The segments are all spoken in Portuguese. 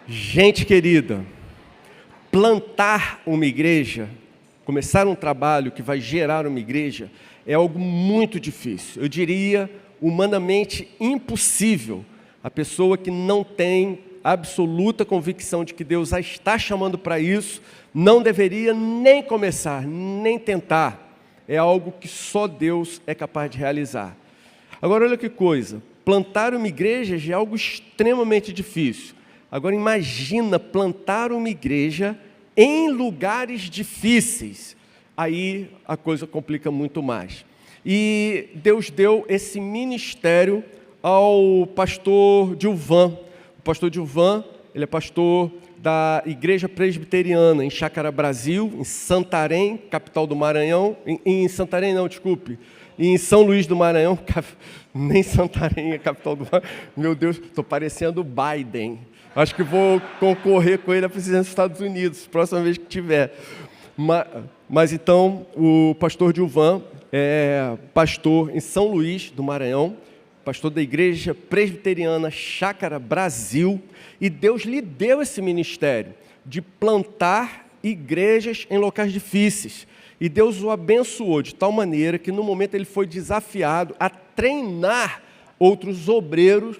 Gente querida, plantar uma igreja, começar um trabalho que vai gerar uma igreja, é algo muito difícil. Eu diria, humanamente impossível. A pessoa que não tem absoluta convicção de que Deus a está chamando para isso, não deveria nem começar, nem tentar. É algo que só Deus é capaz de realizar. Agora, olha que coisa, plantar uma igreja já é algo extremamente difícil. Agora, imagina plantar uma igreja em lugares difíceis. Aí a coisa complica muito mais. E Deus deu esse ministério ao pastor Dilvan. O pastor Dilvan, ele é pastor da Igreja Presbiteriana em Chácara Brasil, em Santarém, capital do Maranhão. Em Santarém não, desculpe. Em São Luís do Maranhão, nem Santarém é capital do Maranhão. Meu Deus, estou parecendo Biden. Acho que vou concorrer com ele à presidência dos Estados Unidos, próxima vez que tiver. Mas então, o pastor Dilvan é pastor em São Luís do Maranhão, pastor da Igreja Presbiteriana Chácara Brasil, e Deus lhe deu esse ministério de plantar igrejas em locais difíceis. E Deus o abençoou de tal maneira que no momento ele foi desafiado a treinar outros obreiros,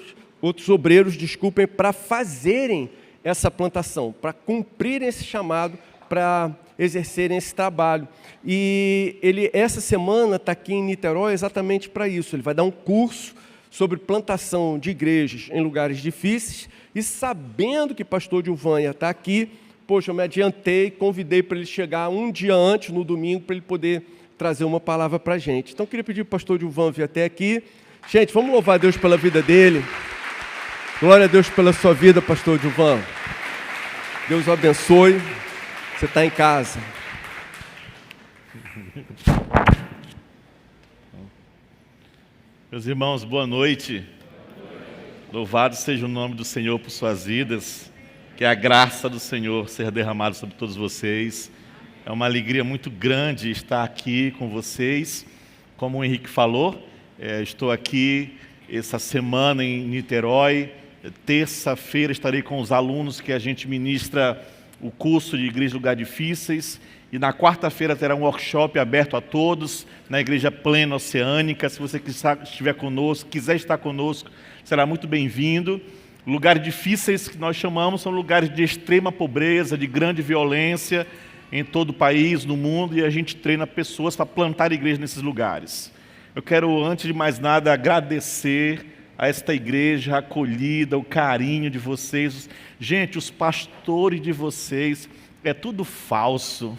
para fazerem essa plantação, para cumprirem esse chamado, para exercerem esse trabalho. E ele, essa semana, está aqui em Niterói exatamente para isso. Ele vai dar um curso sobre plantação de igrejas em lugares difíceis, e sabendo que pastor Dilvan ia estar aqui, poxa, eu me adiantei, convidei para ele chegar um dia antes, no domingo, para ele poder trazer uma palavra para a gente. Então, eu queria pedir para o pastor Dilvan vir até aqui. Gente, vamos louvar a Deus pela vida dele. Glória a Deus pela sua vida, pastor Dilvan. Deus o abençoe. Você está em casa. Meus irmãos, boa noite. Louvado seja o nome do Senhor por suas vidas. Que a graça do Senhor seja derramada sobre todos vocês. É uma alegria muito grande estar aqui com vocês. Como o Henrique falou, estou aqui essa semana em Niterói. Terça-feira estarei com os alunos que a gente ministra o curso de Igreja Lugar Difíceis. E na quarta-feira terá um workshop aberto a todos na Igreja Plena Oceânica. Se você estiver conosco, quiser estar conosco, será muito bem-vindo. Lugares difíceis que nós chamamos são lugares de extrema pobreza, de grande violência em todo o país, no mundo, e a gente treina pessoas para plantar igreja nesses lugares. Eu quero, antes de mais nada, agradecer a esta igreja, a acolhida, o carinho de vocês. Gente, os pastores de vocês, é tudo falso.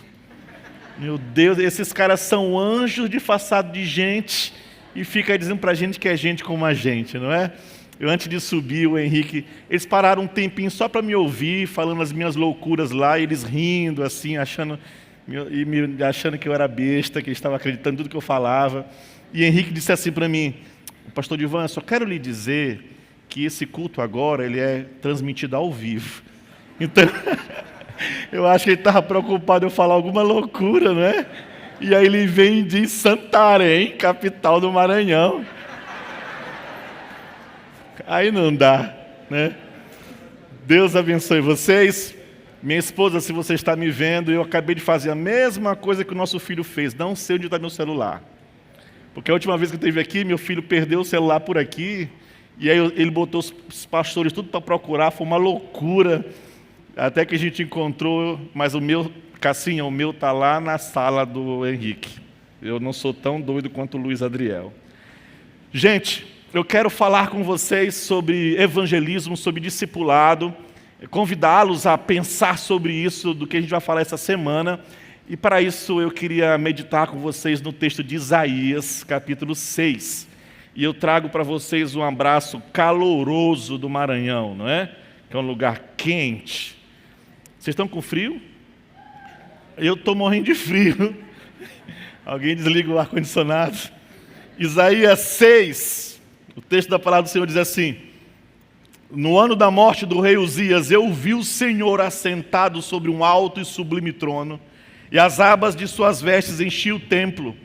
Meu Deus, esses caras são anjos disfarçados de gente e fica dizendo pra gente que é gente como a gente, não é? Eu, antes de subir, o Henrique, eles pararam um tempinho só para me ouvir, falando as minhas loucuras lá, e eles rindo, assim, achando que eu era besta, que eles estavam acreditando em tudo que eu falava. E Henrique disse assim para mim: pastor Dilvan, só quero lhe dizer que esse culto agora ele é transmitido ao vivo. Então, eu acho que ele estava preocupado em eu falar alguma loucura, não é? E aí ele vem de Santarém, capital do Maranhão. Aí não dá, né? Deus abençoe vocês. Minha esposa, se você está me vendo, eu acabei de fazer a mesma coisa que o nosso filho fez. Não sei onde está meu celular. Porque a última vez que eu esteve aqui, meu filho perdeu o celular por aqui, e aí ele botou os pastores tudo para procurar, foi uma loucura, até que a gente encontrou, mas o meu, Cassinha, o meu está lá na sala do Henrique. Eu não sou tão doido quanto o Luiz Adriel. Gente, eu quero falar com vocês sobre evangelismo, sobre discipulado, convidá-los a pensar sobre isso, do que a gente vai falar essa semana. E para isso eu queria meditar com vocês no texto de Isaías, capítulo 6. E eu trago para vocês um abraço caloroso do Maranhão, não é? Que é um lugar quente. Vocês estão com frio? Eu estou morrendo de frio. Alguém desliga o ar-condicionado. Isaías 6, o texto da palavra do Senhor diz assim: no ano da morte do rei Uzias, eu vi o Senhor assentado sobre um alto e sublime trono, e as abas de suas vestes enchiam o templo.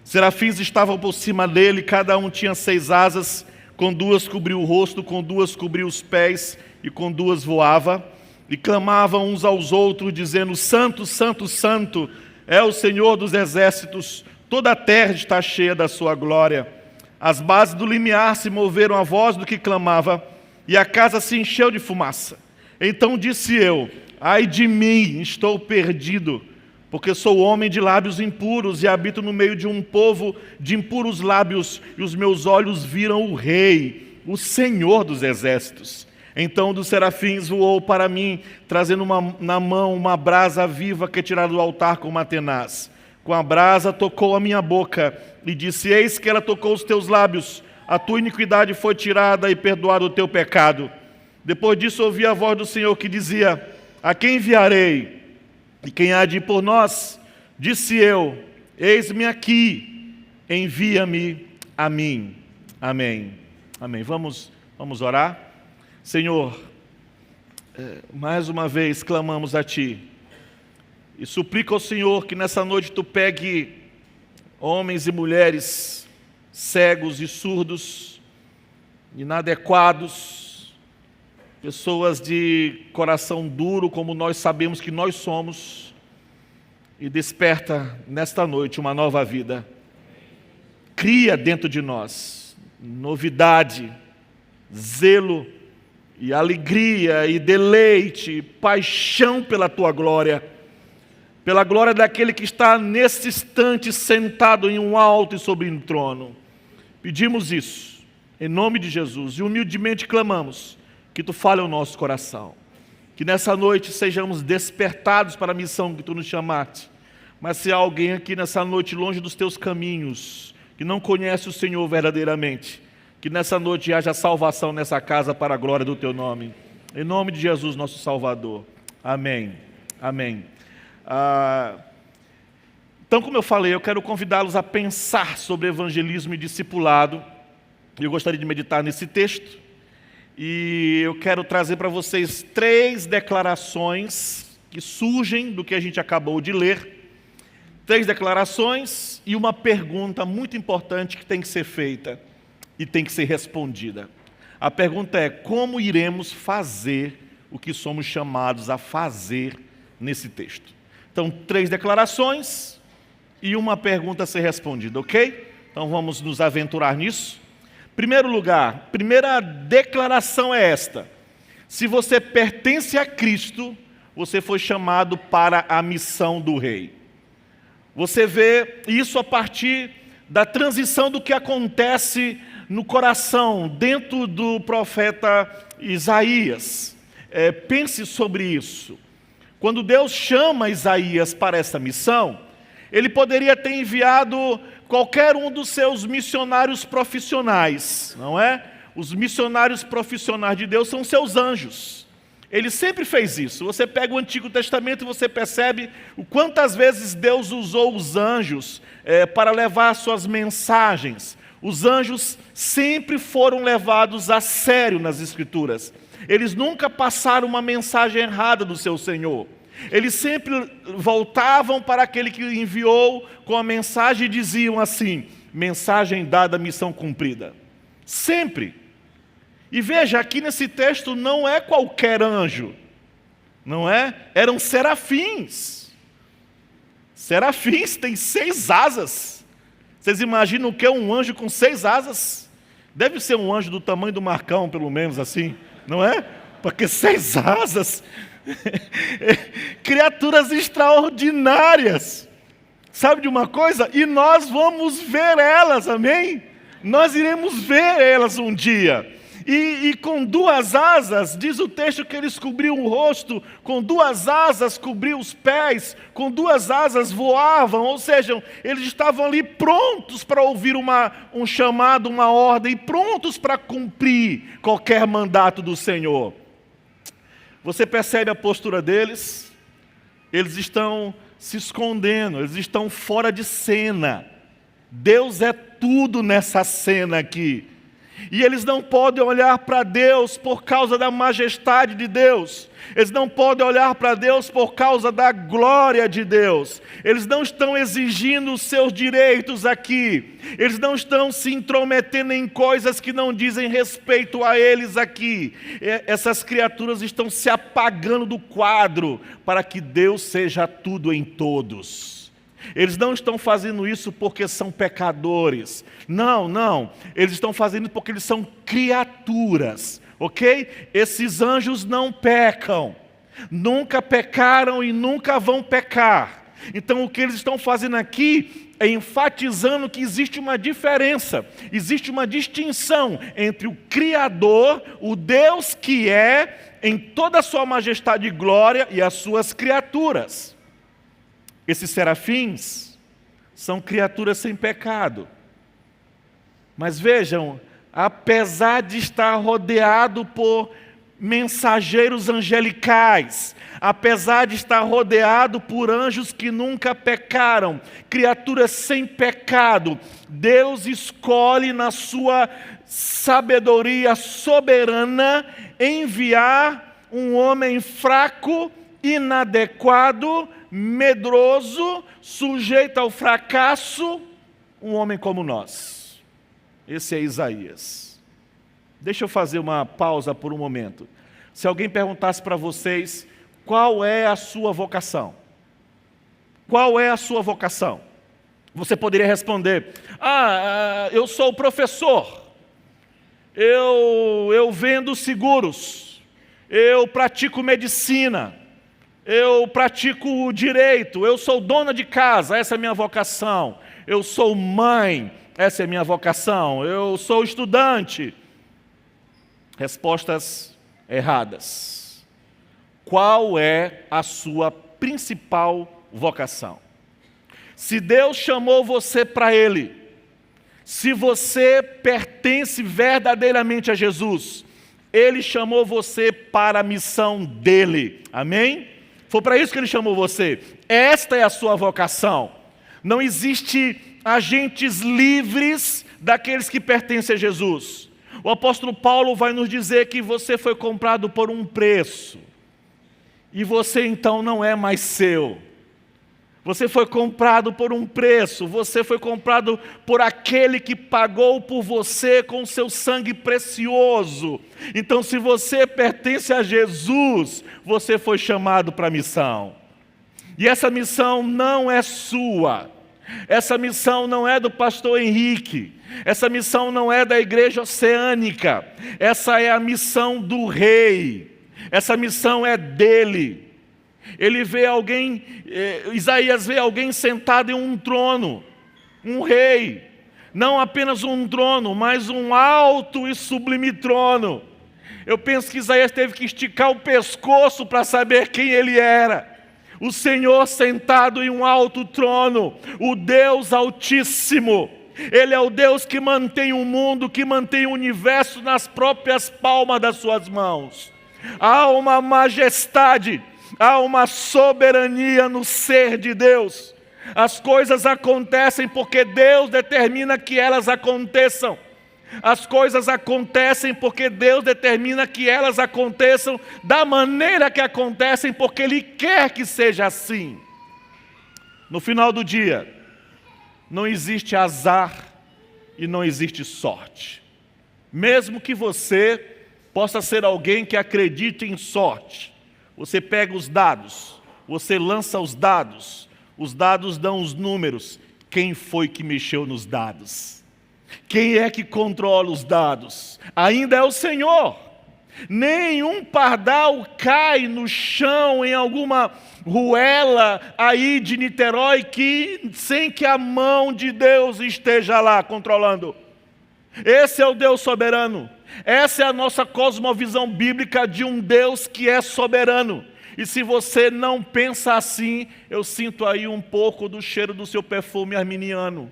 Serafins estavam por cima dele, cada um tinha 6 asas, com 2 cobriu o rosto, com 2 cobriu os pés, e com duas voava, e clamavam uns aos outros, dizendo: Santo, Santo, Santo é o Senhor dos exércitos, toda a terra está cheia da sua glória. As bases do limiar se moveram à voz do que clamava, e a casa se encheu de fumaça. Então disse eu: ai de mim, estou perdido, porque sou homem de lábios impuros e habito no meio de um povo de impuros lábios, e os meus olhos viram o Rei, o Senhor dos exércitos. Então um dos serafins voou para mim, trazendo na mão uma brasa viva que é tirada do altar com uma tenaz. Com a brasa tocou a minha boca e disse: eis que ela tocou os teus lábios, a tua iniquidade foi tirada e perdoado o teu pecado. Depois disso ouvi a voz do Senhor que dizia: a quem enviarei? E quem há de ir por nós? Disse eu: eis-me aqui, envia-me a mim. Amém. Amém. Vamos orar? Senhor, mais uma vez clamamos a Ti e suplico ao Senhor que nessa noite Tu pegue homens e mulheres cegos e surdos, inadequados, pessoas de coração duro como nós sabemos que nós somos, e desperta nesta noite uma nova vida. Cria dentro de nós novidade, zelo e alegria e deleite, paixão pela Tua glória, pela glória daquele que está nesse instante sentado em um alto e sublime trono. Pedimos isso em nome de Jesus e humildemente clamamos que Tu fale ao nosso coração, que nessa noite sejamos despertados para a missão que Tu nos chamaste. Mas se há alguém aqui nessa noite longe dos Teus caminhos, que não conhece o Senhor verdadeiramente, que nessa noite haja salvação nessa casa para a glória do Teu nome. Em nome de Jesus, nosso Salvador. Amém. Amém. Então, como eu falei, eu quero convidá-los a pensar sobre evangelismo e discipulado. Eu gostaria de meditar nesse texto. E eu quero trazer para vocês 3 declarações que surgem do que a gente acabou de ler. 3 declarações e uma pergunta muito importante que tem que ser feita e tem que ser respondida. A pergunta é: como iremos fazer o que somos chamados a fazer nesse texto? Então, 3 declarações e uma pergunta a ser respondida, ok? Então vamos nos aventurar nisso. Primeiro lugar, primeira declaração é esta: se você pertence a Cristo, você foi chamado para a missão do Rei. Você vê isso a partir da transição do que acontece no coração, dentro do profeta Isaías. Pense sobre isso. Quando Deus chama Isaías para essa missão, Ele poderia ter enviado qualquer um dos seus missionários profissionais, não é? Os missionários profissionais de Deus são seus anjos. Ele sempre fez isso. Você pega o Antigo Testamento e você percebe o quantas vezes Deus usou os anjos para levar suas mensagens. Os anjos sempre foram levados a sério nas Escrituras. Eles nunca passaram uma mensagem errada do seu Senhor. Eles sempre voltavam para aquele que enviou com a mensagem e diziam assim: mensagem dada, missão cumprida. Sempre. E veja, aqui nesse texto não é qualquer anjo, não é? Eram serafins. Serafins têm 6 asas. Vocês imaginam o que é um anjo com 6 asas? Deve ser um anjo do tamanho do Marcão, pelo menos assim, não é? Porque 6 asas, criaturas extraordinárias. Sabe de uma coisa? E nós vamos ver elas, amém? Nós iremos ver elas um dia. E com 2 asas, diz o texto que eles cobriam o rosto, com 2 asas cobriam os pés, com 2 asas voavam, ou seja, eles estavam ali prontos para ouvir um chamado, uma ordem, prontos para cumprir qualquer mandato do Senhor. Você percebe a postura deles? Eles estão se escondendo, eles estão fora de cena. Deus é tudo nessa cena aqui. E eles não podem olhar para Deus por causa da majestade de Deus. Eles não podem olhar para Deus por causa da glória de Deus. Eles não estão exigindo os seus direitos aqui. Eles não estão se intrometendo em coisas que não dizem respeito a eles aqui. Essas criaturas estão se apagando do quadro para que Deus seja tudo em todos. Eles não estão fazendo isso porque são pecadores. Não. Eles estão fazendo isso porque eles são criaturas, ok? Esses anjos não pecam. Nunca pecaram e nunca vão pecar. Então o que eles estão fazendo aqui é enfatizando que existe uma diferença. Existe uma distinção entre o Criador, o Deus que é, em toda a sua majestade e glória, e as suas criaturas. Esses serafins são criaturas sem pecado. Mas vejam, apesar de estar rodeado por mensageiros angelicais, apesar de estar rodeado por anjos que nunca pecaram, criaturas sem pecado, Deus escolhe na sua sabedoria soberana enviar um homem fraco, inadequado, medroso, sujeito ao fracasso, um homem como nós. Esse é Isaías. Deixa eu fazer uma pausa por um momento. Se alguém perguntasse para vocês, qual é a sua vocação? Qual é a sua vocação? Você poderia responder, eu sou professor, eu vendo seguros, eu pratico medicina, eu pratico direito, eu sou dona de casa, essa é a minha vocação. Eu sou mãe, essa é a minha vocação. Eu sou estudante. Respostas erradas. Qual é a sua principal vocação? Se Deus chamou você para Ele, se você pertence verdadeiramente a Jesus, Ele chamou você para a missão dEle. Amém? Foi para isso que Ele chamou você. Esta é a sua vocação. Não existe agentes livres daqueles que pertencem a Jesus. O apóstolo Paulo vai nos dizer que você foi comprado por um preço. E você então não é mais seu. Você foi comprado por um preço. Você foi comprado por aquele que pagou por você com seu sangue precioso. Então, se você pertence a Jesus, você foi chamado para a missão. E essa missão não é sua. Essa missão não é do pastor Henrique. Essa missão não é da igreja oceânica. Essa é a missão do rei. Essa missão é dele. Ele vê alguém, Isaías vê alguém sentado em um trono, um rei, não apenas um trono, mas um alto e sublime trono. Eu penso que Isaías teve que esticar o pescoço para saber quem ele era. O Senhor sentado em um alto trono, o Deus Altíssimo. Ele é o Deus que mantém o mundo, que mantém o universo nas próprias palmas das suas mãos. Há uma majestade, há uma soberania no ser de Deus. As coisas acontecem porque Deus determina que elas aconteçam. As coisas acontecem porque Deus determina que elas aconteçam da maneira que acontecem, porque Ele quer que seja assim. No final do dia, não existe azar e não existe sorte. Mesmo que você possa ser alguém que acredite em sorte, você pega os dados, você lança os dados dão os números. Quem foi que mexeu nos dados? Quem é que controla os dados? Ainda é o Senhor. Nenhum pardal cai no chão em alguma ruela aí de Niterói sem que a mão de Deus esteja lá controlando. Esse é o Deus soberano. Essa é a nossa cosmovisão bíblica de um Deus que é soberano. E se você não pensa assim, eu sinto aí um pouco do cheiro do seu perfume arminiano.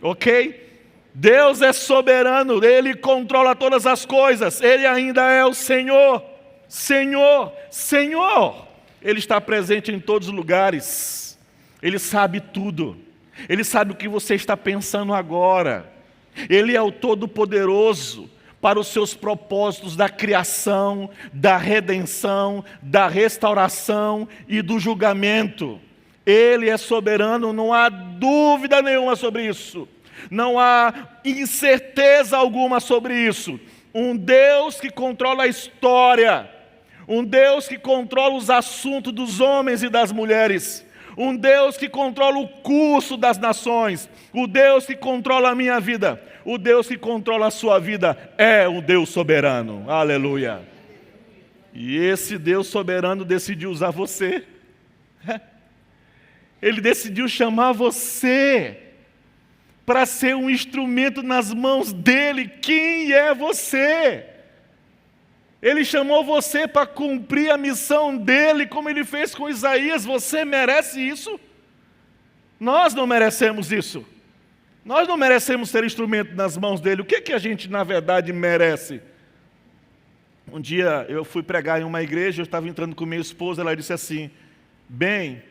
Ok? Deus é soberano, Ele controla todas as coisas, Ele ainda é o Senhor. Senhor, Senhor. Ele está presente em todos os lugares. Ele sabe tudo. Ele sabe o que você está pensando agora. Ele é o Todo-Poderoso para os seus propósitos da criação, da redenção, da restauração e do julgamento. Ele é soberano, não há dúvida nenhuma sobre isso. Não há incerteza alguma sobre isso. Um Deus que controla a história, um Deus que controla os assuntos dos homens e das mulheres, um Deus que controla o curso das nações, o Deus que controla a minha vida, o Deus que controla a sua vida, é um Deus soberano. Aleluia! E esse Deus soberano decidiu usar você. Ele decidiu chamar você para ser um instrumento nas mãos dele. Quem é você? Ele chamou você para cumprir a missão dele, como ele fez com Isaías. Você merece isso? Nós não merecemos isso. Nós não merecemos ser instrumento nas mãos dele. O que a gente, na verdade, merece? Um dia eu fui pregar em uma igreja, eu estava entrando com minha esposa, ela disse assim: bem,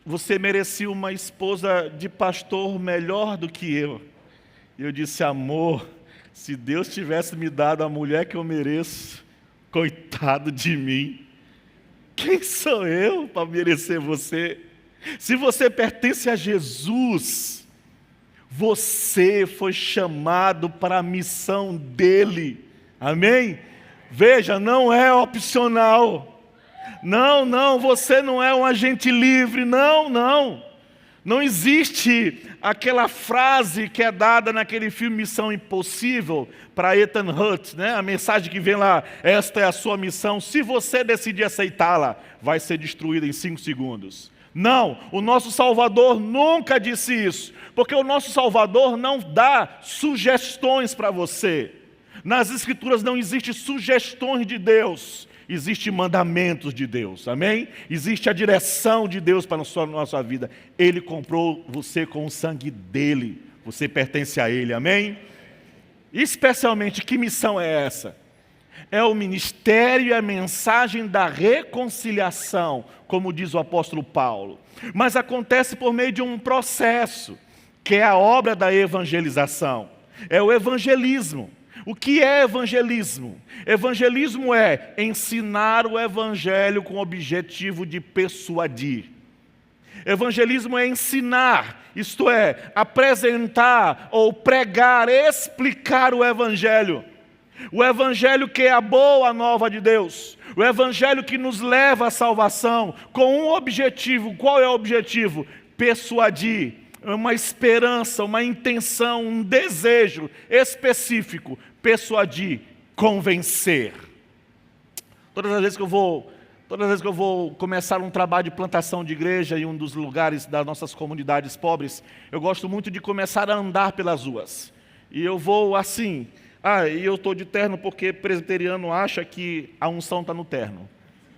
você merecia uma esposa de pastor melhor do que eu. E eu disse: amor, se Deus tivesse me dado a mulher que eu mereço, coitado de mim. Quem sou eu para merecer você? Se você pertence a Jesus, você foi chamado para a missão dele. Amém? Veja, não é opcional. Não, você não é um agente livre, não. Não existe aquela frase que é dada naquele filme Missão Impossível, para Ethan Hunt, né? A mensagem que vem lá: esta é a sua missão, se você decidir aceitá-la, vai ser destruída em 5 segundos. Não, o nosso Salvador nunca disse isso, porque o nosso Salvador não dá sugestões para você. Nas Escrituras não existem sugestões de Deus. Existem mandamentos de Deus, amém? Existe a direção de Deus para a nossa vida. Ele comprou você com o sangue dele, você pertence a ele, amém? Especialmente, que missão é essa? É o ministério e a mensagem da reconciliação, como diz o apóstolo Paulo. Mas acontece por meio de um processo, que é a obra da evangelização. É o evangelismo. O que é evangelismo? Evangelismo é ensinar o evangelho com o objetivo de persuadir. Evangelismo é ensinar, isto é, apresentar ou pregar, explicar o evangelho. O evangelho que é a boa nova de Deus. O evangelho que nos leva à salvação com um objetivo. Qual é o objetivo? Persuadir. Uma esperança, uma intenção, um desejo específico. Persuadir, convencer. Todas as vezes que eu vou começar um trabalho de plantação de igreja em um dos lugares das nossas comunidades pobres, eu gosto muito de começar a andar pelas ruas. E eu vou assim, e eu estou de terno porque presbiteriano acha que a unção está no terno,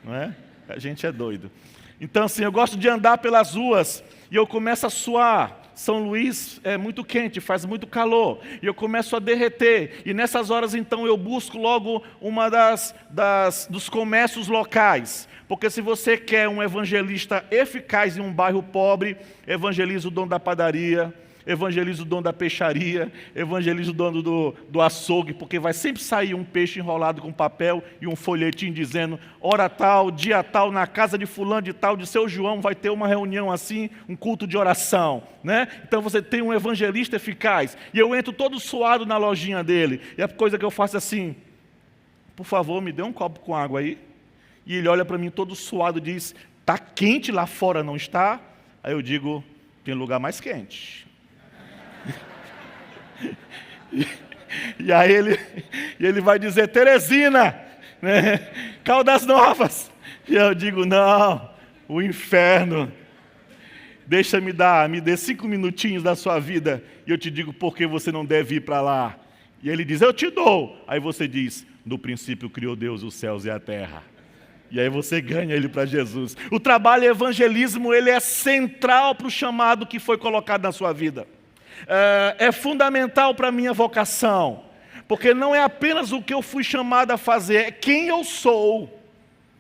não é? A gente é doido. Então assim, eu gosto de andar pelas ruas e eu começo a suar. São Luís é muito quente, faz muito calor, e eu começo a derreter, e nessas horas então eu busco logo uma dos comércios locais, porque se você quer um evangelista eficaz em um bairro pobre, evangeliza o dono da padaria, evangeliza o dono da peixaria, evangeliza o dono do açougue, porque vai sempre sair um peixe enrolado com papel e um folhetim dizendo: hora tal, dia tal, na casa de fulano de tal, de seu João, vai ter uma reunião assim, um culto de oração, né? Então você tem um evangelista eficaz, e eu entro todo suado na lojinha dele, e a coisa que eu faço é assim: por favor, me dê um copo com água aí. E ele olha para mim todo suado e diz: está quente lá fora, não está? Aí eu digo: tem lugar mais quente. E aí ele vai dizer: Teresina, né? Caldas Novas. E eu digo: não, o inferno. Me dê 5 minutinhos da sua vida e eu te digo por que você não deve ir para lá. E ele diz: eu te dou. Aí você diz: no princípio criou Deus os céus e a terra. E aí você ganha ele para Jesus. O trabalho evangelismo, ele é central para o chamado que foi colocado na sua vida. É fundamental para a minha vocação, porque não é apenas o que eu fui chamado a fazer, é quem eu sou,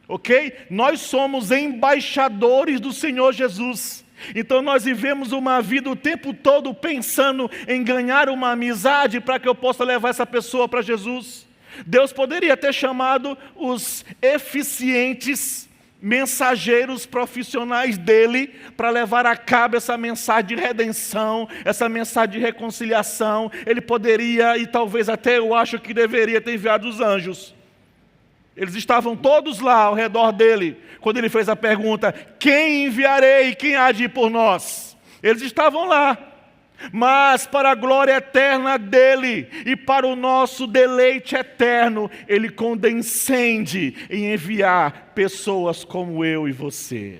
ok? Nós somos embaixadores do Senhor Jesus, Então nós vivemos uma vida o tempo todo pensando em ganhar uma amizade para que eu possa levar essa pessoa para Jesus. Deus poderia ter chamado os eficientes mensageiros profissionais dele para levar a cabo essa mensagem de redenção, essa mensagem de reconciliação. Ele poderia, e talvez até eu acho que deveria ter enviado os anjos. Eles estavam todos lá ao redor dele, quando ele fez a pergunta: quem enviarei? Quem há de ir por nós? Eles estavam lá. Mas para a glória eterna dele e para o nosso deleite eterno, ele condescende em enviar pessoas como eu e você.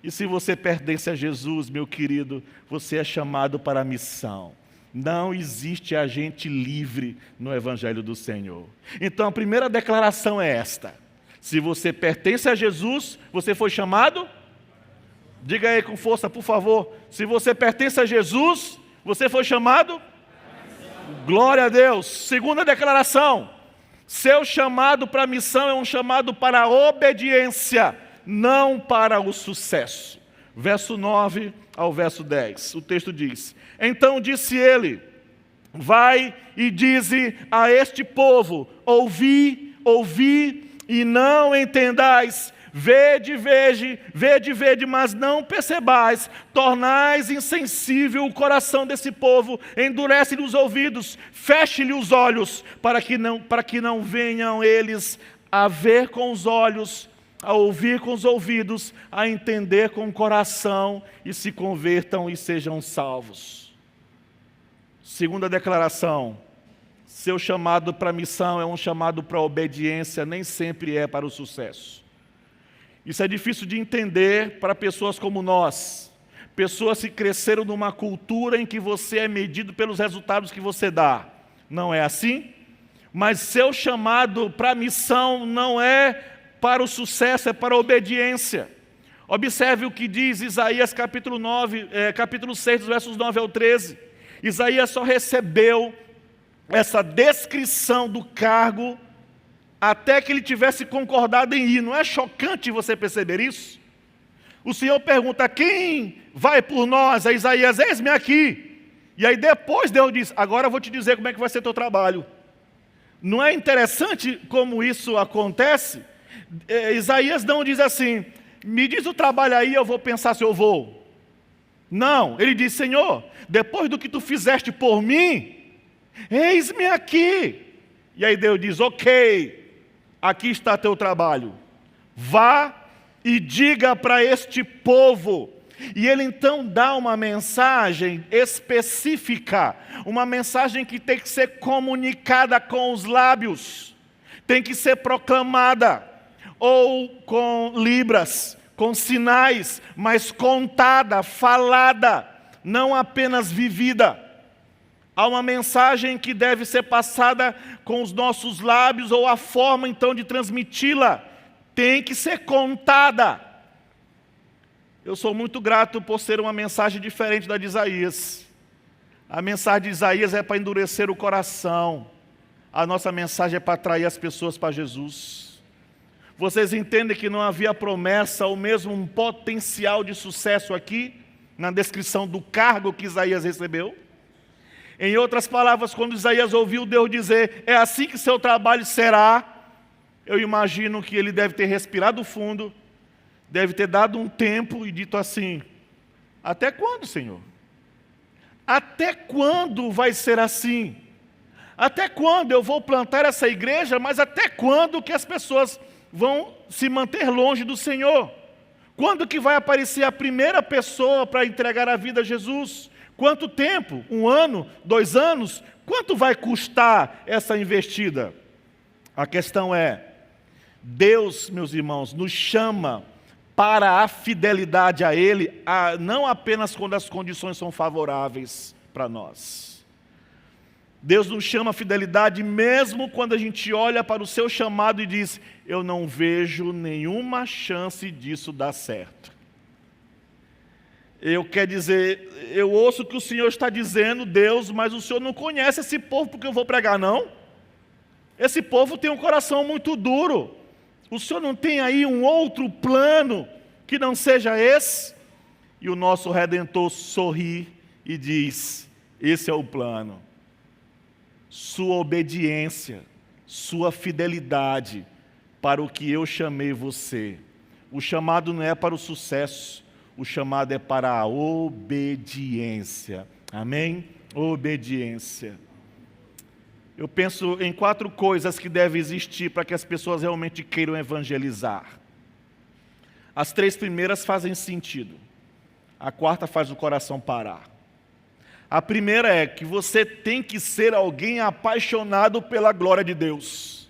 E se você pertence a Jesus, meu querido, você é chamado para a missão. Não existe agente livre no Evangelho do Senhor. Então a primeira declaração é esta: se você pertence a Jesus, você foi chamado? Diga aí com força, por favor. Se você pertence a Jesus, você foi chamado? Glória a Deus. Segunda declaração: seu chamado para a missão é um chamado para a obediência, não para o sucesso. Verso 9 ao verso 10, o texto diz: então disse ele: vai e dize a este povo, ouvi, ouvi e não entendais, vede, mas não percebais, tornais insensível o coração desse povo, endurece-lhe os ouvidos, feche-lhe os olhos, para que não venham eles a ver com os olhos, a ouvir com os ouvidos, a entender com o coração, e se convertam e sejam salvos. Segunda declaração: seu chamado para a missão é um chamado para a obediência, nem sempre é para o sucesso. Isso é difícil de entender para pessoas como nós, pessoas que cresceram numa cultura em que você é medido pelos resultados que você dá. Não é assim? Mas seu chamado para a missão não é para o sucesso, é para a obediência. Observe o que diz Isaías capítulo 6, dos versos 9 ao 13. Isaías só recebeu essa descrição do cargo até que ele tivesse concordado em ir. Não é chocante você perceber isso? O Senhor pergunta: quem vai por nós? A Isaías: eis-me aqui. E aí depois Deus diz: agora eu vou te dizer como é que vai ser teu trabalho. Não é interessante como isso acontece? Isaías não diz assim: me diz o trabalho aí, eu vou pensar se eu vou. Não, ele diz: Senhor, depois do que tu fizeste por mim, eis-me aqui. E aí Deus diz: ok, aqui está teu trabalho, vá e diga para este povo. E ele então dá uma mensagem específica, uma mensagem que tem que ser comunicada com os lábios, tem que ser proclamada, ou com libras, com sinais, mas contada, falada, não apenas vivida. Há uma mensagem que deve ser passada com os nossos lábios, ou a forma então de transmiti-la tem que ser contada. Eu sou muito grato por ser uma mensagem diferente da de Isaías. A mensagem de Isaías é para endurecer o coração. A nossa mensagem é para atrair as pessoas para Jesus. Vocês entendem que não havia promessa ou mesmo um potencial de sucesso aqui, na descrição do cargo que Isaías recebeu? Em outras palavras, quando Isaías ouviu Deus dizer: é assim que seu trabalho será, eu imagino que ele deve ter respirado fundo, deve ter dado um tempo e dito assim: até quando, Senhor? Até quando vai ser assim? Até quando eu vou plantar essa igreja, mas até quando que as pessoas vão se manter longe do Senhor? Quando que vai aparecer a primeira pessoa para entregar a vida a Jesus? Quanto tempo? 1 ano? 2 anos? Quanto vai custar essa investida? A questão é, Deus, meus irmãos, nos chama para a fidelidade a Ele, não apenas quando as condições são favoráveis para nós. Deus nos chama a fidelidade mesmo quando a gente olha para o seu chamado e diz: eu não vejo nenhuma chance disso dar certo. Quer dizer, eu ouço o que o Senhor está dizendo, Deus, mas o Senhor não conhece esse povo porque eu vou pregar, não? Esse povo tem um coração muito duro. O Senhor não tem aí um outro plano que não seja esse? E o nosso Redentor sorri e diz: esse é o plano. Sua obediência, sua fidelidade para o que eu chamei você. O chamado não é para o sucesso, o chamado é para a obediência. Amém? Obediência. Eu penso em 4 coisas que devem existir para que as pessoas realmente queiram evangelizar. As 3 primeiras fazem sentido. A 4ª faz o coração parar. A primeira é que você tem que ser alguém apaixonado pela glória de Deus.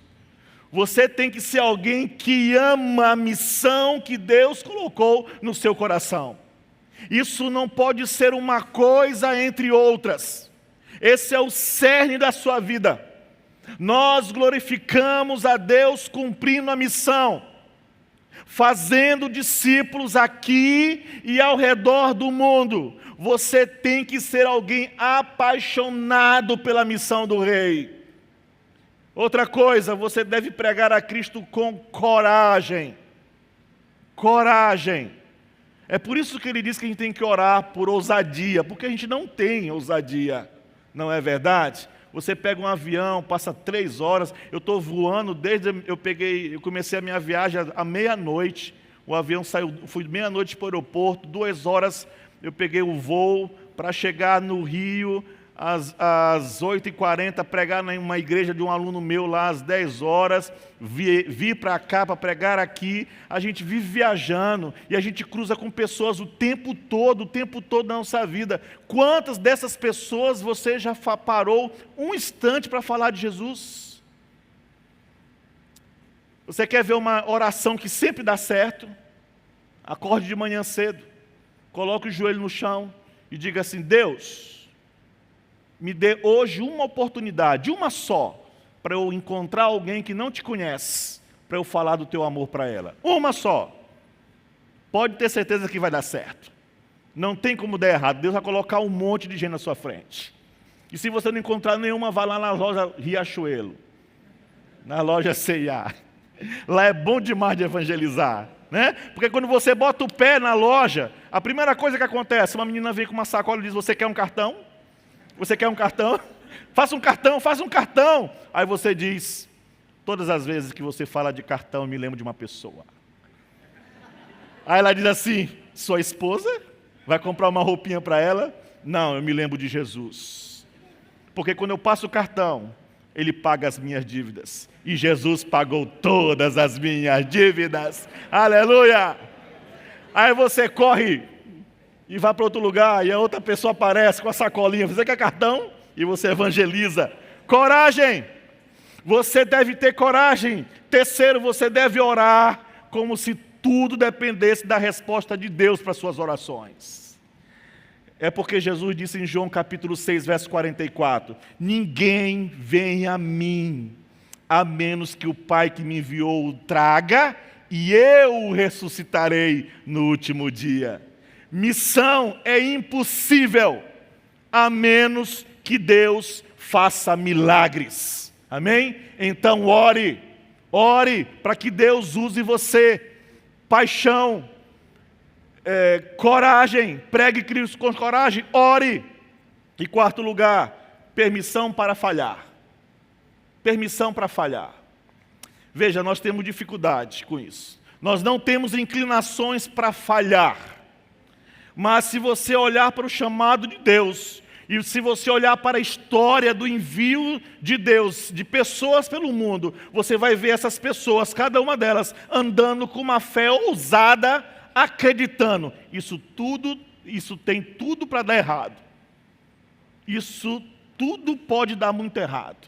Você tem que ser alguém que ama a missão que Deus colocou no seu coração. Isso não pode ser uma coisa entre outras. Esse é o cerne da sua vida. Nós glorificamos a Deus cumprindo a missão, fazendo discípulos aqui e ao redor do mundo. Você tem que ser alguém apaixonado pela missão do Rei. Outra coisa, você deve pregar a Cristo com coragem. Coragem. É por isso que ele diz que a gente tem que orar por ousadia, porque a gente não tem ousadia, não é verdade? Você pega um avião, passa 3 horas, eu estou voando eu comecei a minha viagem à meia-noite, o avião saiu, fui meia-noite para o aeroporto, 2 horas eu peguei o voo para chegar no Rio, às 8h40, pregar numa igreja de um aluno meu lá às 10 horas, vir para cá para pregar aqui. A gente vive viajando e a gente cruza com pessoas o tempo todo na nossa vida. Quantas dessas pessoas você já parou um instante para falar de Jesus? Você quer ver uma oração que sempre dá certo? Acorde de manhã cedo, coloque o joelho no chão e diga assim: Deus, me dê hoje uma oportunidade, uma só, para eu encontrar alguém que não te conhece, para eu falar do teu amor para ela. Uma só. Pode ter certeza que vai dar certo. Não tem como dar errado. Deus vai colocar um monte de gente na sua frente. E se você não encontrar nenhuma, vá lá na loja Riachuelo, na loja C&A. Lá é bom demais de evangelizar, né? Porque quando você bota o pé na loja, a primeira coisa que acontece, uma menina vem com uma sacola e diz: você quer um cartão? Você quer um cartão? Faça um cartão. Aí você diz: todas as vezes que você fala de cartão, eu me lembro de uma pessoa. Aí ela diz assim: sua esposa? Vai comprar uma roupinha para ela? Não, eu me lembro de Jesus. Porque quando eu passo o cartão, Ele paga as minhas dívidas. E Jesus pagou todas as minhas dívidas. Aleluia! Aí você corre e vai para outro lugar, e a outra pessoa aparece com a sacolinha: você quer cartão? E você evangeliza. Coragem! Você deve ter coragem. Terceiro, você deve orar como se tudo dependesse da resposta de Deus para as suas orações. É porque Jesus disse em João capítulo 6, verso 44, ninguém vem a mim, a menos que o Pai que me enviou o traga, e eu o ressuscitarei no último dia. Missão é impossível, a menos que Deus faça milagres. Amém? Então ore para que Deus use você. Paixão, coragem, pregue Cristo com coragem, ore. E quarto lugar, permissão para falhar. Permissão para falhar. Veja, nós temos dificuldade com isso. Nós não temos inclinações para falhar. Mas se você olhar para o chamado de Deus, e se você olhar para a história do envio de Deus, de pessoas pelo mundo, você vai ver essas pessoas, cada uma delas, andando com uma fé ousada, acreditando. Isso tem tudo para dar errado. Isso tudo pode dar muito errado.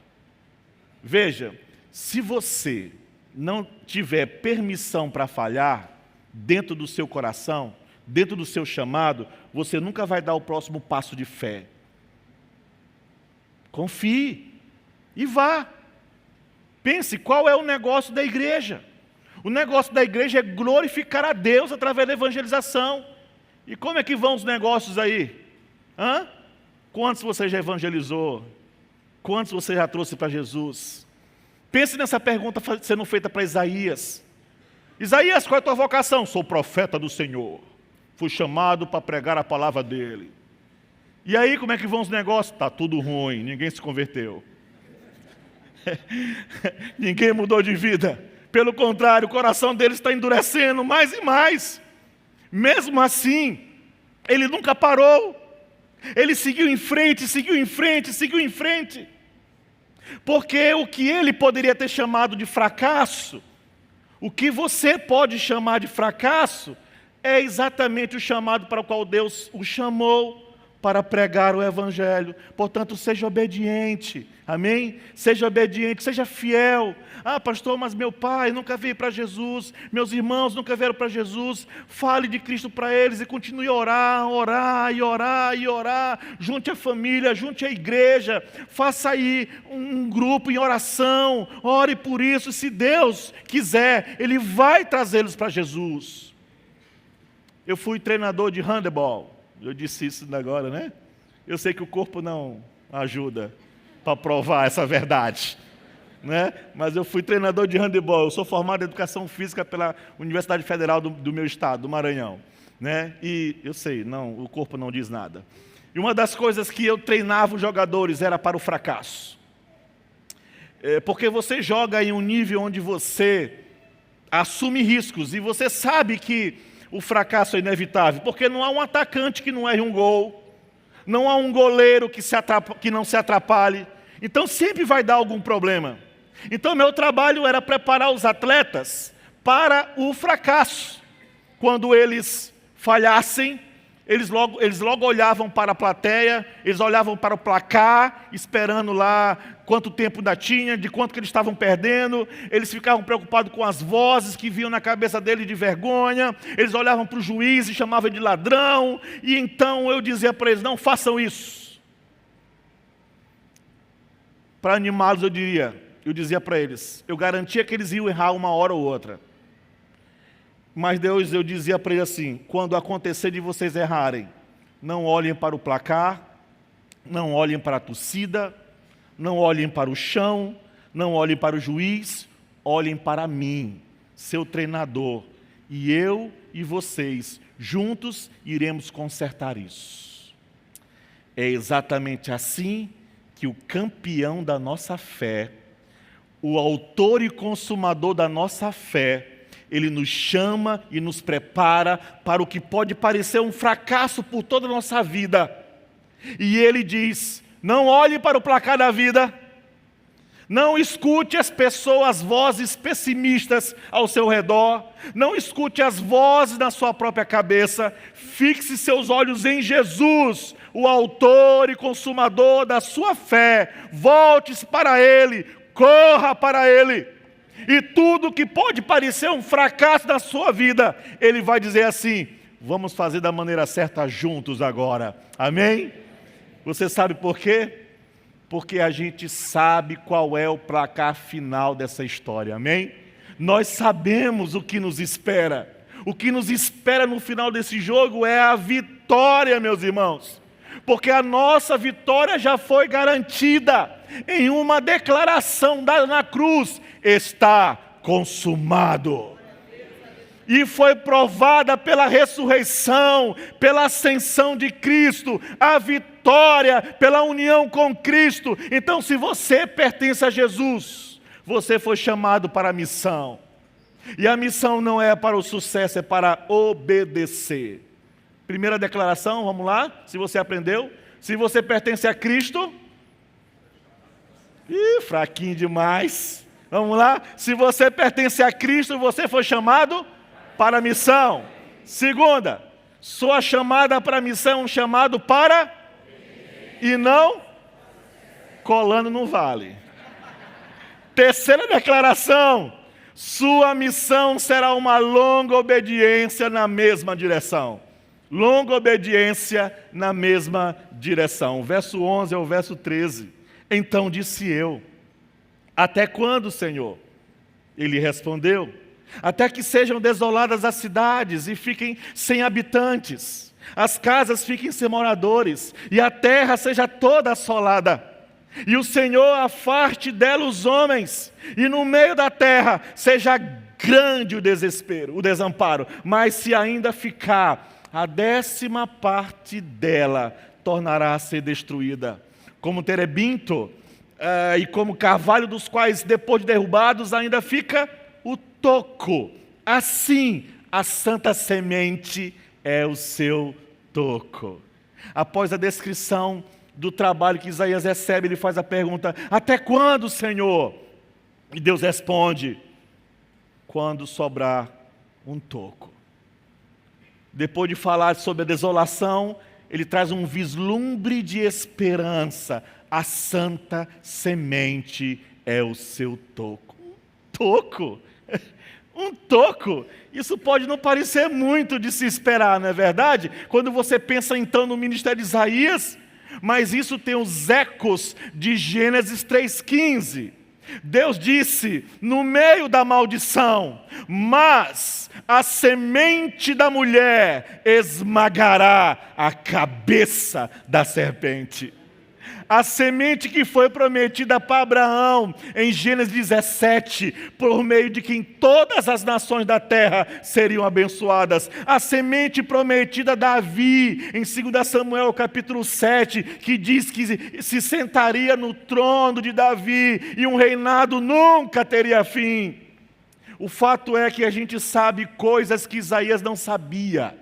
Veja, se você não tiver permissão para falhar dentro do seu coração, dentro do seu chamado, você nunca vai dar o próximo passo de fé. Confie e vá. Pense, qual é o negócio da igreja? O negócio da igreja é glorificar a Deus através da evangelização. E como é que vão os negócios aí? Quantos você já evangelizou? Quantos você já trouxe para Jesus? Pense nessa pergunta sendo feita para Isaías. Isaías, qual é a tua vocação? Sou profeta do Senhor. Fui chamado para pregar a palavra dele. E aí, como é que vão os negócios? Está tudo ruim, ninguém se converteu. Ninguém mudou de vida. Pelo contrário, o coração deles está endurecendo mais e mais. Mesmo assim, ele nunca parou. Ele seguiu em frente, seguiu em frente, seguiu em frente. Porque o que ele poderia ter chamado de fracasso, o que você pode chamar de fracasso, é exatamente o chamado para o qual Deus o chamou, para pregar o Evangelho. Portanto, seja obediente, amém? Seja obediente, seja fiel. Ah, pastor, mas meu pai nunca veio para Jesus, meus irmãos nunca vieram para Jesus. Fale de Cristo para eles e continue a orar, orar e orar e orar. Junte a família, junte a igreja, faça aí um grupo em oração, ore por isso. Se Deus quiser, Ele vai trazê-los para Jesus. Eu fui treinador de handebol. Eu disse isso agora, né? Eu sei que o corpo não ajuda para provar essa verdade, né? Mas eu fui treinador de handebol. Eu sou formado em Educação Física pela Universidade Federal do meu estado, do Maranhão, né? E eu sei, não, o corpo não diz nada. E uma das coisas que eu treinava os jogadores era para o fracasso. Porque você joga em um nível onde você assume riscos e você sabe que o fracasso é inevitável, porque não há um atacante que não erre um gol, não há um goleiro que não se atrapalhe, então sempre vai dar algum problema. Então meu trabalho era preparar os atletas para o fracasso. Quando eles falhassem, eles logo olhavam para a plateia, eles olhavam para o placar, esperando lá quanto tempo ainda tinha, de quanto que eles estavam perdendo. Eles ficavam preocupados com as vozes que vinham na cabeça deles de vergonha. Eles olhavam para o juiz e chamavam de ladrão. E então eu dizia para eles, não façam isso. Para animá-los eu dizia para eles, eu garantia que eles iam errar uma hora ou outra. Mas Deus, eu dizia para ele assim, quando acontecer de vocês errarem, não olhem para o placar, não olhem para a torcida, não olhem para o chão, não olhem para o juiz, olhem para mim, seu treinador, e eu e vocês, juntos, iremos consertar isso. É exatamente assim que o campeão da nossa fé, o autor e consumador da nossa fé, ele nos chama e nos prepara para o que pode parecer um fracasso por toda a nossa vida. E ele diz, não olhe para o placar da vida, não escute as pessoas, as vozes pessimistas ao seu redor, não escute as vozes na sua própria cabeça, fixe seus olhos em Jesus, o autor e consumador da sua fé, volte-se para Ele, corra para Ele. E tudo que pode parecer um fracasso na sua vida, Ele vai dizer assim, vamos fazer da maneira certa juntos agora. Amém? Você sabe por quê? Porque a gente sabe qual é o placar final dessa história. Amém? Nós sabemos o que nos espera. O que nos espera no final desse jogo é a vitória, meus irmãos. Porque a nossa vitória já foi garantida em uma declaração dada na cruz, está consumado. E foi provada pela ressurreição, pela ascensão de Cristo, a vitória pela união com Cristo. Então, se você pertence a Jesus, você foi chamado para a missão. E a missão não é para o sucesso, é para obedecer. Primeira declaração, vamos lá, se você aprendeu. Se você pertence a Cristo... fraquinho demais. Vamos lá. Se você pertence a Cristo, você foi chamado para a missão. Segunda, sua chamada para a missão é um chamado para... E não colando no vale. Terceira declaração, sua missão será uma longa obediência na mesma direção. Longa obediência na mesma direção. O verso 11 ao verso 13. Então disse eu, até quando, Senhor? Ele respondeu, até que sejam desoladas as cidades e fiquem sem habitantes, as casas fiquem sem moradores, e a terra seja toda assolada. E o Senhor afaste dela os homens, e no meio da terra seja grande o desespero, o desamparo. Mas se ainda ficar a 10ª parte dela tornará a ser destruída. Como terebinto e como carvalho, dos quais, depois de derrubados, ainda fica o toco. Assim, a santa semente é o seu toco. Após a descrição do trabalho que Isaías recebe, ele faz a pergunta: até quando, Senhor? E Deus responde: quando sobrar um toco. Depois de falar sobre a desolação, ele traz um vislumbre de esperança. A santa semente é o seu toco. Um toco? Um toco? Isso pode não parecer muito de se esperar, não é verdade? Quando você pensa então no ministério de Isaías, mas isso tem os ecos de Gênesis 3,15. Deus disse, no meio da maldição: mas a semente da mulher esmagará a cabeça da serpente. A semente que foi prometida para Abraão em Gênesis 17, por meio de quem todas as nações da terra seriam abençoadas. A semente prometida a Davi em 2 Samuel capítulo 7, que diz que se sentaria no trono de Davi e um reinado nunca teria fim. O fato é que a gente sabe coisas que Isaías não sabia.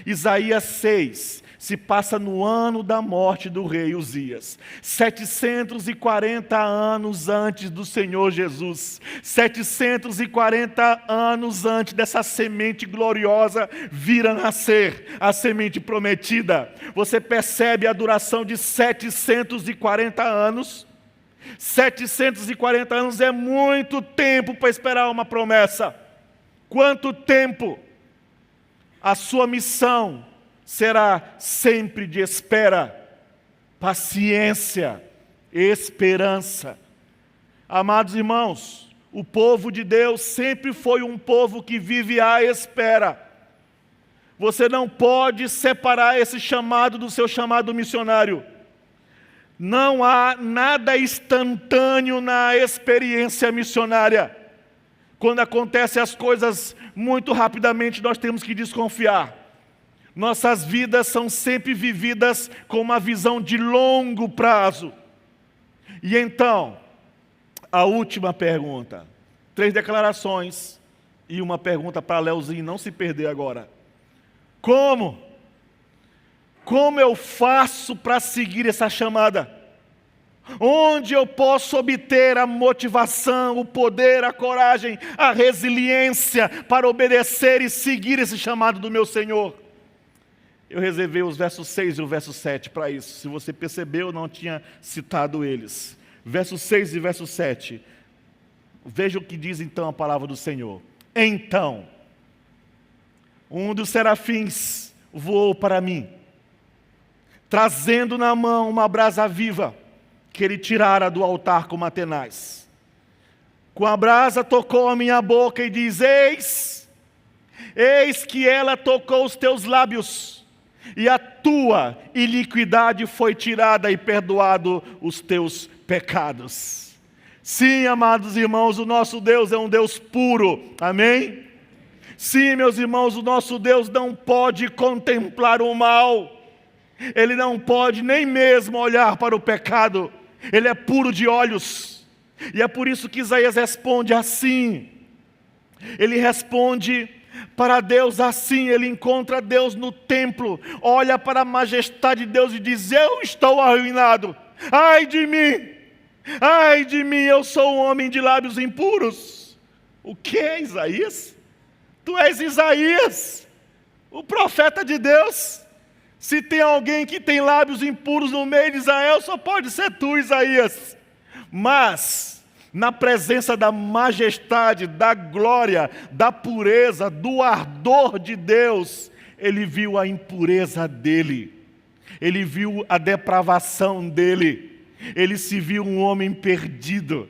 Isaías 6 se passa no ano da morte do rei Uzias, 740 anos antes do Senhor Jesus, 740 anos antes dessa semente gloriosa vir a nascer, a semente prometida. Você percebe a duração de 740 anos? 740 anos é muito tempo para esperar uma promessa. Quanto tempo? A sua missão será sempre de espera, paciência, esperança. Amados irmãos, o povo de Deus sempre foi um povo que vive à espera. Você não pode separar esse chamado do seu chamado missionário. Não há nada instantâneo na experiência missionária. Quando acontecem as coisas muito rapidamente, nós temos que desconfiar. Nossas vidas são sempre vividas com uma visão de longo prazo. E então, a última pergunta. 3 declarações e uma pergunta para Leozinho não se perder agora. Como? Como eu faço para seguir essa chamada? Onde eu posso obter a motivação, o poder, a coragem, a resiliência para obedecer e seguir esse chamado do meu Senhor? Eu reservei os versos 6 e o verso 7 para isso. Se você percebeu, eu não tinha citado eles. Verso 6 e verso 7. Veja o que diz então a palavra do Senhor. Então, um dos serafins voou para mim, trazendo na mão uma brasa viva, que ele tirara do altar com uma tenaz. Com a brasa tocou a minha boca e diz: eis que ela tocou os teus lábios, e a tua iniquidade foi tirada e perdoado os teus pecados. Sim, amados irmãos, o nosso Deus é um Deus puro, amém? Sim, meus irmãos, o nosso Deus não pode contemplar o mal, Ele não pode nem mesmo olhar para o pecado, Ele é puro de olhos, e é por isso que Isaías responde assim. Ele responde para Deus assim, ele encontra Deus no templo, olha para a majestade de Deus e diz: eu estou arruinado, ai de mim, eu sou um homem de lábios impuros. O que, Isaías? Tu és Isaías, o profeta de Deus. Se tem alguém que tem lábios impuros no meio de Israel, só pode ser tu, Isaías. Mas, na presença da majestade, da glória, da pureza, do ardor de Deus, ele viu a impureza dele, ele viu a depravação dele, ele se viu um homem perdido.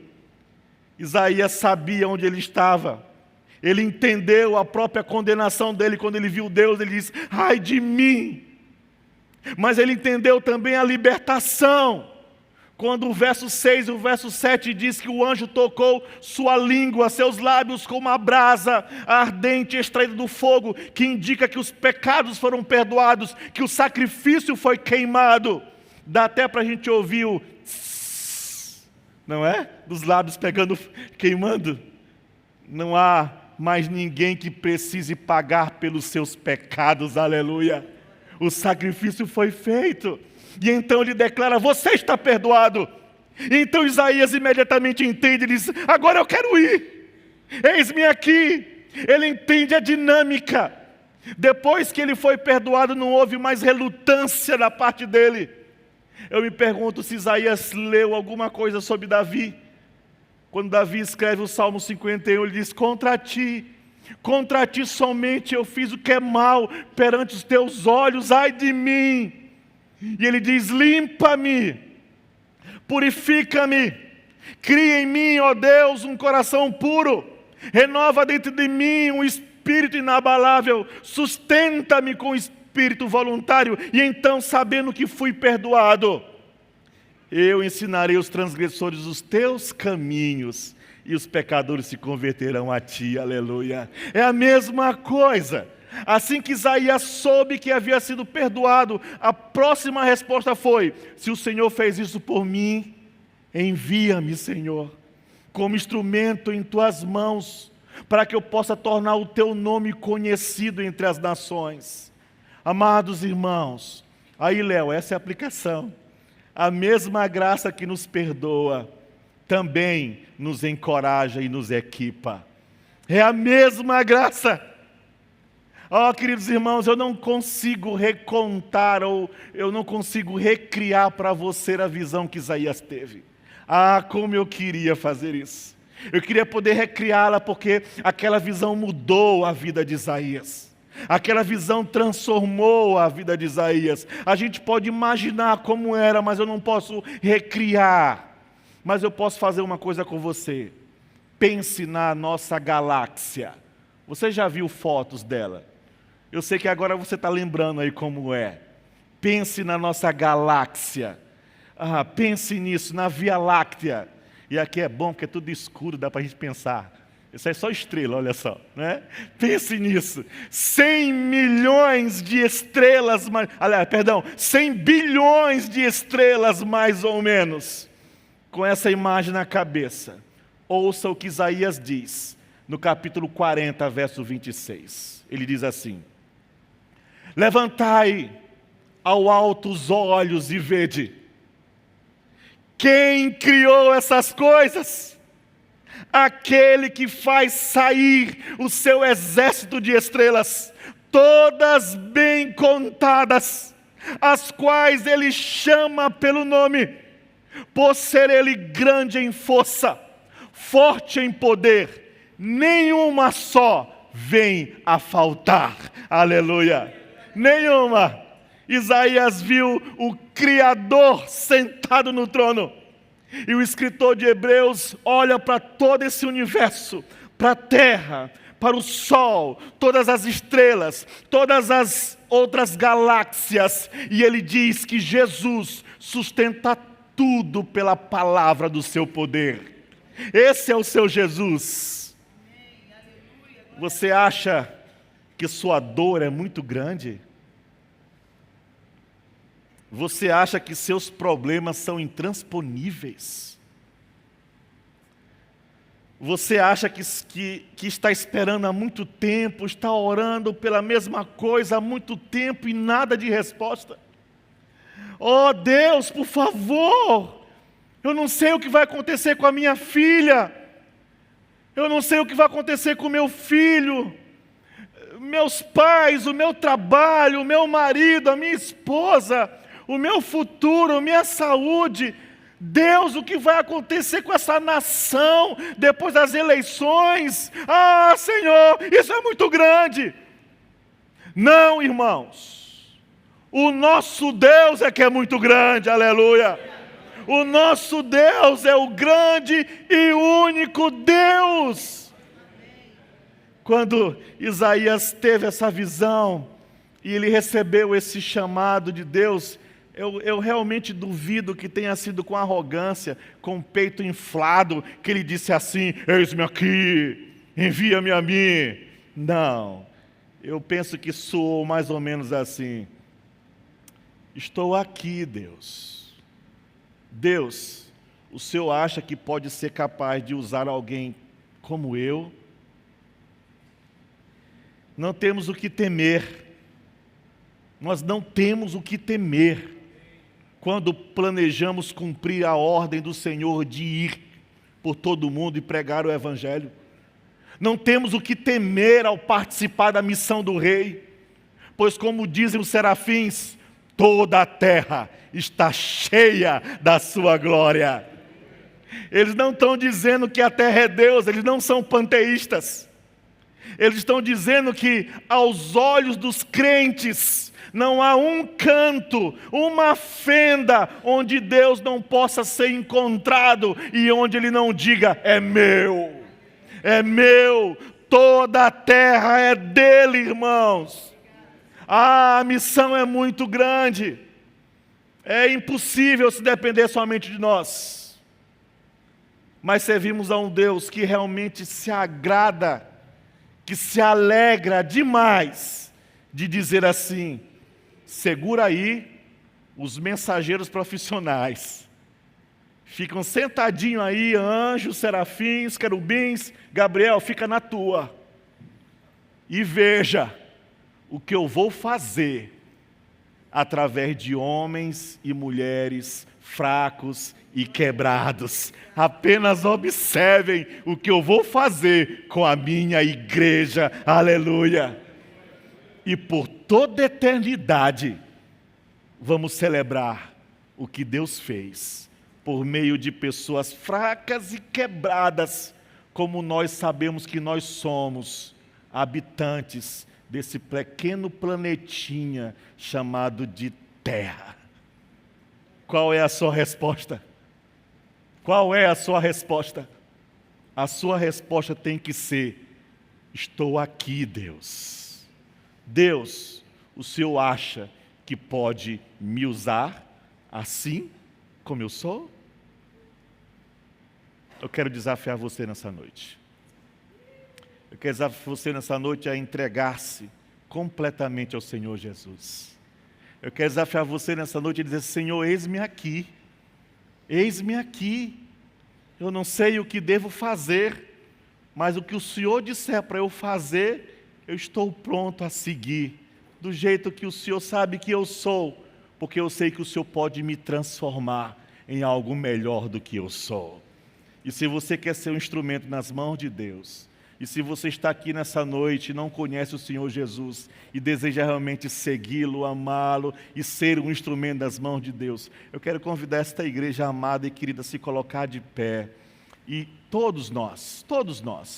Isaías sabia onde ele estava, ele entendeu a própria condenação dele quando ele viu Deus. Ele disse: ai de mim. Mas ele entendeu também a libertação quando o verso 6 e o verso 7 diz que o anjo tocou sua língua, seus lábios como uma brasa ardente extraída do fogo, que indica que os pecados foram perdoados, que o sacrifício foi queimado. Dá até para a gente ouvir o tss, não é? Dos lábios pegando, queimando. Não há mais ninguém que precise pagar pelos seus pecados, aleluia. O sacrifício foi feito. E então ele declara: você está perdoado. E então Isaías imediatamente entende e diz: agora eu quero ir. Eis-me aqui. Ele entende a dinâmica. Depois que ele foi perdoado, não houve mais relutância da parte dele. Eu me pergunto se Isaías leu alguma coisa sobre Davi. Quando Davi escreve o Salmo 51, ele diz: contra ti somente eu fiz o que é mal perante os teus olhos, ai de mim. E ele diz: limpa-me, purifica-me, cria em mim, ó Deus, um coração puro, renova dentro de mim um espírito inabalável, sustenta-me com espírito voluntário, e então, sabendo que fui perdoado, eu ensinarei os transgressores os teus caminhos, e os pecadores se converterão a ti, aleluia. É a mesma coisa. Assim que Isaías soube que havia sido perdoado, a próxima resposta foi: se o Senhor fez isso por mim, envia-me, Senhor, como instrumento em tuas mãos, para que eu possa tornar o teu nome conhecido entre as nações. Amados irmãos, aí Léo, essa é a aplicação. A mesma graça que nos perdoa, também nos encoraja e nos equipa. É a mesma graça. Queridos irmãos, eu não consigo recontar ou eu não consigo recriar para você a visão que Isaías teve. Como eu queria fazer isso. Eu queria poder recriá-la, porque aquela visão mudou a vida de Isaías. Aquela visão transformou a vida de Isaías. A gente pode imaginar como era, mas eu não posso recriar. Mas eu posso fazer uma coisa com você. Pense na nossa galáxia. Você já viu fotos dela? Eu sei que agora você está lembrando aí como é. Pense na nossa galáxia. Pense nisso, na Via Láctea. E aqui é bom porque é tudo escuro, dá para a gente pensar. Isso é só estrela, olha só, né? Pense nisso. 100 milhões de estrelas, 100 bilhões de estrelas mais ou menos. Com essa imagem na cabeça, ouça o que Isaías diz, no capítulo 40, verso 26. Ele diz assim: levantai ao alto os olhos e vede. Quem criou essas coisas? Aquele que faz sair o seu exército de estrelas, todas bem contadas, as quais ele chama pelo nome, por ser ele grande em força, forte em poder, nenhuma só vem a faltar. Aleluia! Nenhuma. Isaías viu o Criador sentado no trono. E o escritor de Hebreus olha para todo esse universo, para a terra, para o sol, todas as estrelas, todas as outras galáxias, e ele diz que Jesus sustenta tudo pela palavra do seu poder. Esse é o seu Jesus. Você acha que sua dor é muito grande? Você acha que seus problemas são intransponíveis? Você acha que está esperando há muito tempo, está orando pela mesma coisa há muito tempo e nada de resposta? Oh Deus, por favor, eu não sei o que vai acontecer com a minha filha, eu não sei o que vai acontecer com o meu filho, meus pais, o meu trabalho, o meu marido, a minha esposa, o meu futuro, minha saúde. Deus, o que vai acontecer com essa nação depois das eleições? Senhor, isso é muito grande. Não, irmãos, o nosso Deus é que é muito grande, aleluia. O nosso Deus é o grande e único Deus. Quando Isaías teve essa visão e ele recebeu esse chamado de Deus, Eu realmente duvido que tenha sido com arrogância, com o peito inflado, que ele disse assim: eis-me aqui, envia-me a mim. Não, eu penso que soou mais ou menos assim: estou aqui, Deus. Deus, o Senhor acha que pode ser capaz de usar alguém como eu? Não temos o que temer. Nós não temos o que temer quando planejamos cumprir a ordem do Senhor de ir por todo o mundo e pregar o Evangelho. Não temos o que temer ao participar da missão do Rei, pois, como dizem os serafins, toda a terra está cheia da sua glória. Eles não estão dizendo que a terra é Deus, eles não são panteístas. Eles estão dizendo que, aos olhos dos crentes, não há um canto, uma fenda onde Deus não possa ser encontrado e onde Ele não diga: é meu, toda a terra é dele, irmãos. A missão é muito grande, é impossível se depender somente de nós. Mas servimos a um Deus que realmente se agrada, que se alegra demais de dizer assim: segura aí, os mensageiros profissionais ficam sentadinhos aí, anjos, serafins, querubins, Gabriel, fica na tua. E veja o que eu vou fazer através de homens e mulheres fracos e quebrados. Apenas observem o que eu vou fazer com a minha igreja. Aleluia! E por toda a eternidade, vamos celebrar o que Deus fez, por meio de pessoas fracas e quebradas, como nós sabemos que nós somos, habitantes desse pequeno planetinha chamado de Terra. Qual é a sua resposta? Qual é a sua resposta? A sua resposta tem que ser: estou aqui, Deus. Deus, o Senhor acha que pode me usar assim como eu sou? Eu quero desafiar você nessa noite. Eu quero desafiar você nessa noite a entregar-se completamente ao Senhor Jesus. Eu quero desafiar você nessa noite a dizer: Senhor, eis-me aqui. Eis-me aqui. Eu não sei o que devo fazer, mas o que o Senhor disser para eu fazer, eu estou pronto a seguir, do jeito que o Senhor sabe que eu sou, porque eu sei que o Senhor pode me transformar em algo melhor do que eu sou. E se você quer ser um instrumento nas mãos de Deus, e se você está aqui nessa noite e não conhece o Senhor Jesus, e deseja realmente segui-lo, amá-lo, e ser um instrumento nas mãos de Deus, eu quero convidar esta igreja amada e querida a se colocar de pé, e todos nós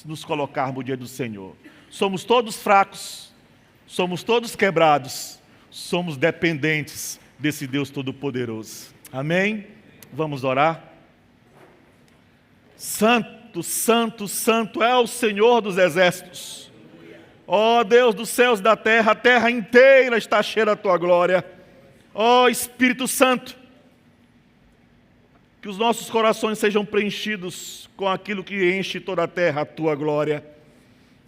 nos colocarmos diante do Senhor. Somos todos fracos, somos todos quebrados, somos dependentes desse Deus Todo-Poderoso. Amém? Vamos orar? Santo, santo, santo é o Senhor dos exércitos. Ó Deus dos céus e da terra, a terra inteira está cheia da tua glória. Ó Espírito Santo, que os nossos corações sejam preenchidos com aquilo que enche toda a terra, a tua glória.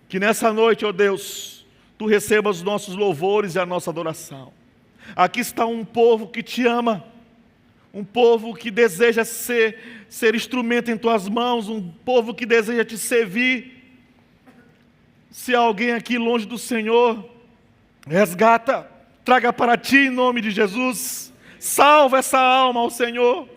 Que nessa noite, ó Deus, tu recebas os nossos louvores e a nossa adoração. Aqui está um povo que te ama, um povo que deseja ser instrumento em tuas mãos, um povo que deseja te servir. Se há alguém aqui longe do Senhor, resgata, traga para ti em nome de Jesus, salva essa alma ao Senhor.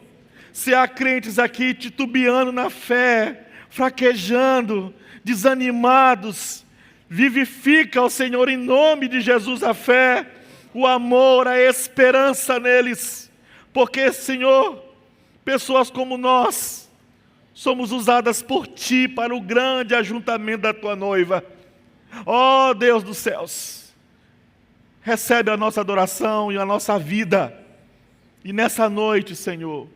Se há crentes aqui titubeando na fé, fraquejando, desanimados, vivifica, ó Senhor, em nome de Jesus, a fé, o amor, a esperança neles, porque, Senhor, pessoas como nós somos usadas por Ti para o grande ajuntamento da Tua noiva. Ó Deus dos céus, recebe a nossa adoração e a nossa vida, e nessa noite, Senhor,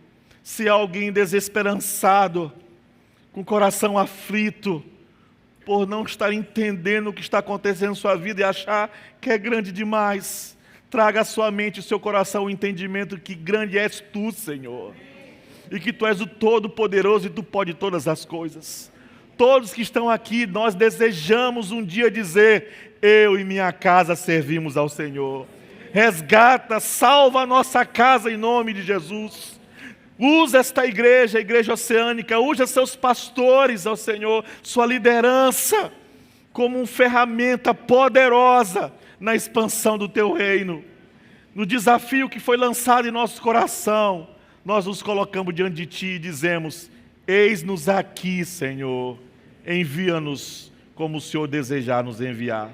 se há alguém desesperançado, com o coração aflito, por não estar entendendo o que está acontecendo em sua vida e achar que é grande demais, traga à sua mente e ao seu coração o entendimento que grande és Tu, Senhor, e que Tu és o Todo-Poderoso e Tu pode todas as coisas. Todos que estão aqui, nós desejamos um dia dizer: eu e minha casa servimos ao Senhor. Resgata, salva a nossa casa em nome de Jesus. Usa esta igreja, a igreja oceânica, usa seus pastores, ao Senhor, sua liderança, como uma ferramenta poderosa na expansão do Teu reino. No desafio que foi lançado em nosso coração, nós nos colocamos diante de Ti e dizemos: eis-nos aqui, Senhor, envia-nos como o Senhor desejar nos enviar,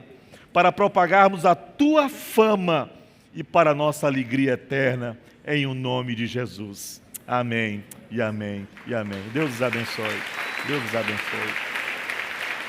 para propagarmos a Tua fama e para a nossa alegria eterna, em o nome de Jesus. Amém, e amém, e amém. Deus os abençoe. Deus os abençoe.